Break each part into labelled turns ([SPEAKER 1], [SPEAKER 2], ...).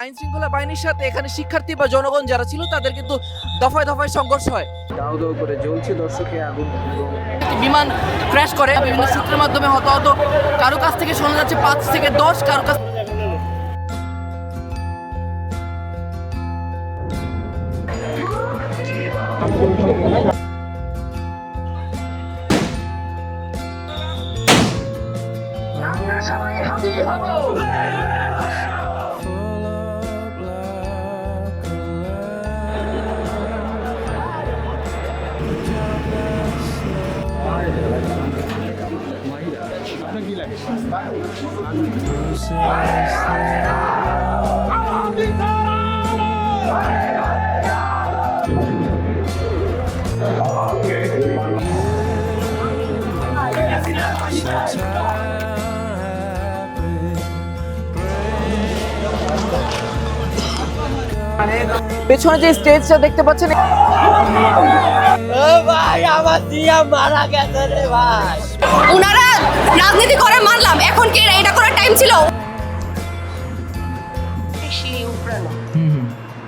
[SPEAKER 1] আইন শৃঙ্খলা বাহিনীর সাথে এখানে শিক্ষার্থী বা জনগণ যারা ছিল তাদের কিন্তু দফায় দফায় সংঘর্ষ হয়।
[SPEAKER 2] দাও দাও করে জ্বলছে দর্শকে আগুন এবং
[SPEAKER 1] বিমান ক্র্যাশ করে বিভিন্ন সূত্রের মাধ্যমে হতাহত কারো কাছ থেকে শোনা যাচ্ছে 5 থেকে 10, কারো কাছ পেছনে যে স্টেজটা দেখতে পাচ্ছেন
[SPEAKER 3] উনারা রাজনীতি করে মানলাম, এখন কি এটা করার টাইম ছিল? সিঁড়ি উপড়ানো,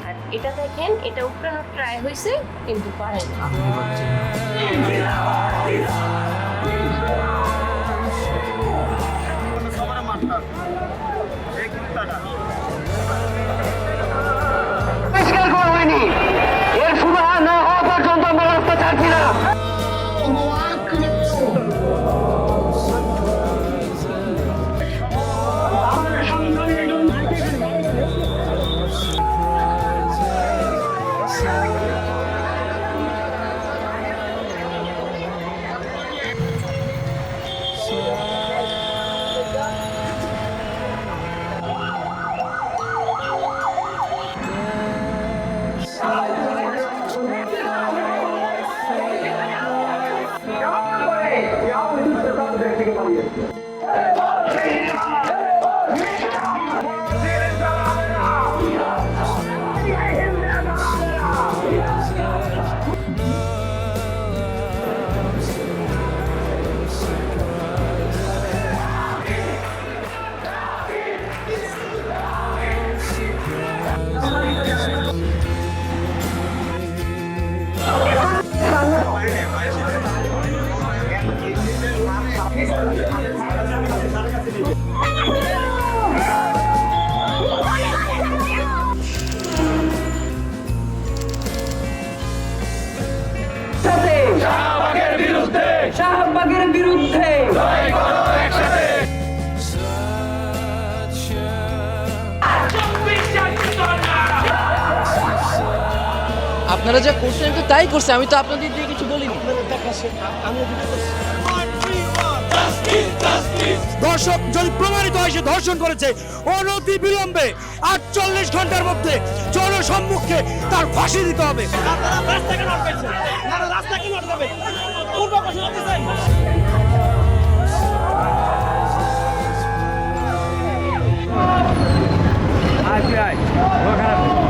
[SPEAKER 3] আর এটা দেখেন, এটা উপড়ানোর ট্রাই হয়েছে কিন্তু পারেনি।
[SPEAKER 4] এর সুরাহা না হওয়া পর্যন্ত আমরা রাস্তা ছাড়ছি না। শাহবাগের বিরুদ্ধে
[SPEAKER 1] আপনারা যা করছেন তো তাই করছে, আমি তো আপনাদের দিয়ে কিছু বলিনি।
[SPEAKER 5] ধর্ষক যদি প্রমাণিত হয় সে ধর্ষণ করেছে, অনতি বিলম্বে 48 ঘন্টার মধ্যে জনসম্মুখে তার ফাঁসি দিতে হবে।
[SPEAKER 4] আগুন